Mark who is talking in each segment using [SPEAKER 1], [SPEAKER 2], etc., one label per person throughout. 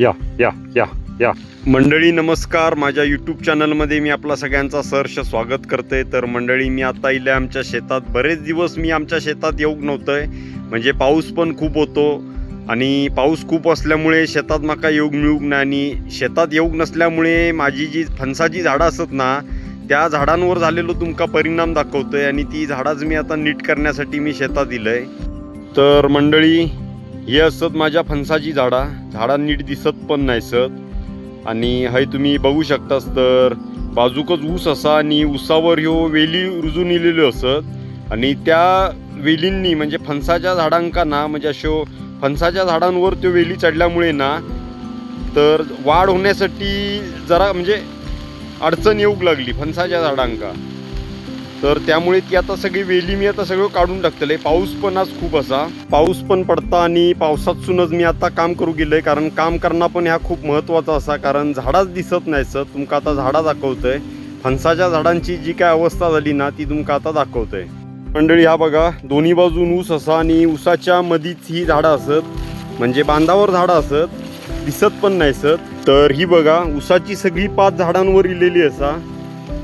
[SPEAKER 1] या या या या मंडळी नमस्कार. माझ्या यूट्यूब चॅनलमध्ये मी आपला सगळ्यांचा सहर्ष स्वागत करते. तर मंडळी मी आता इले आमच्या शेतात. बरेच दिवस मी आमच्या शेतात येऊ नव्हतंय, म्हणजे पाऊस पण खूप होतो आणि पाऊस खूप असल्यामुळे शेतात माका येऊक मिळूक नाही. आणि शेतात येऊक नसल्यामुळे माझी जी फणसाची झाडं असत ना, त्या झाडांवर झालेलो तुमका परिणाम दाखवतोय. आणि ती झाडाच मी आता नीट करण्यासाठी मी शेतात इलंय. तर मंडळी हे असत माझ्या फणसाची झाडा नीट दिसत पण नाही सत. आणि हय तुम्ही बघू शकतास तर बाजूकच ऊस असा आणि ऊसावर ह्यो वेली रुजून इलेल्यो असत. आणि त्या वेलींनी म्हणजे फणसाच्या झाडांका ना, म्हणजे अशो फणसाच्या झाडांवर त्यो वेली चढल्यामुळे ना, तर वाढ होण्यासाठी जरा म्हणजे अडचण येऊक लागली फणसाच्या झाडांका. तर त्यामुळे ती आता सगळी वेली मी आता सगळं काढून टाकतले. पाऊस पण आज खूप असा, पाऊस पण पडता आणि पावसातसूनच मी आता काम करू गेलोय. कारण काम करणं पण ह्या खूप महत्त्वाचा असा, कारण झाडाच दिसत नाही सर. तुमका आता झाडा दाखवतोय. फणसाच्या झाडांची जी काय अवस्था झाली ना, ती तुमका आता दाखवतोय. मंडळी हा बघा, दोन्ही बाजून ऊस असा आणि ऊसाच्या मधीच ही झाडं असत, म्हणजे बांधावर झाडं असत, दिसत पण नाही सर. तर ही बघा ऊसाची सगळी पात झाडांवर इलेली असा.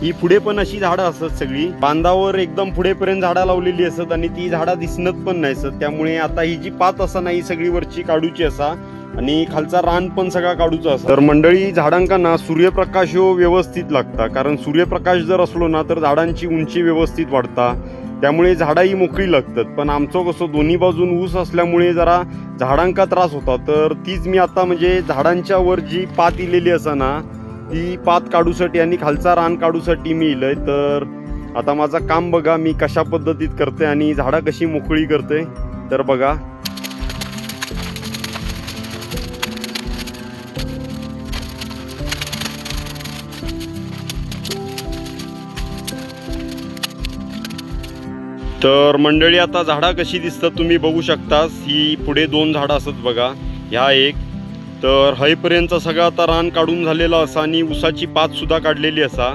[SPEAKER 1] ही पुढे पण अशी झाडं असत सगळी बांधावर एकदम पुढेपर्यंत झाडं लावलेली असत आणि ती झाडं दिसत पण नाही सर. त्यामुळे आता ही जी पात असा नाही सगळी वरची काढूची असा आणि खालचा रान पण सगळा काढूचा असा. तर मंडळी झाडांका ना सूर्यप्रकाश हो व्यवस्थित लागता, कारण सूर्यप्रकाश जर असलो ना तर झाडांची उंची व्यवस्थित वाढता, त्यामुळे झाडाही मोकळी लागतात. पण आमचं कसं दोन्ही बाजून ऊस असल्यामुळे जरा झाडांका त्रास होता. तर तीच मी आता म्हणजे झाडांच्या वर जी पात इलेली असा ना, ती पात काढूसाठी आणि खालचा रान काढूसाठी मी इलय. तर आता माझा काम बघा मी कशा पद्धतीत करते आणि झाडं कशी मोकळी करते. तर बघा तर मंडळी आता झाडा कशी दिसतात तुम्ही बघू शकतास. ही पुढे दोन झाडं असत बघा, ह्या एक. तर हयपर्यंत सगळं आता रान काढून झालेलं असा आणि ऊसाची पात सुद्धा काढलेली असा.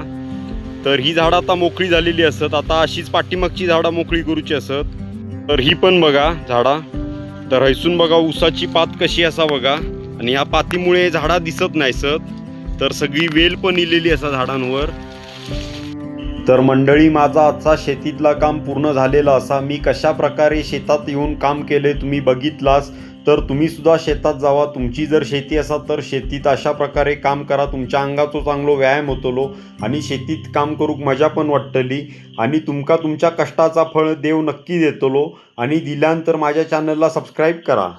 [SPEAKER 1] तर ही झाडं आता मोकळी झालेली असत. आता अशीच पाठीमागची झाडं मोकळी करूची असत. तर ही पण बघा झाडा. तर हैसून बघा ऊसाची पात कशी असा बघा, आणि ह्या पातीमुळे झाडा दिसत नाही सत. तर सगळी वेल पण इलेली असा झाडांवर. तर मंडळी माझा आजचा शेतीतला काम पूर्ण झालेला असा. मी कशा प्रकारे शेतात येऊन काम केले तुम्ही बघितलास. तर तुम्ही सुद्धा शेतात जावा. तुमची जर शेती असा तर शेतीत अशा प्रकारे काम करा. तुमच्या अंगाचो चांगलो व्यायाम होतलो आणि शेतीत काम करूक मजा पण वाटतली. आणि तुमका तुमच्या कष्टाचा फळ देव नक्की देतलो. आणि दिल्यानंतर माझ्या चॅनलला सबस्क्राईब करा.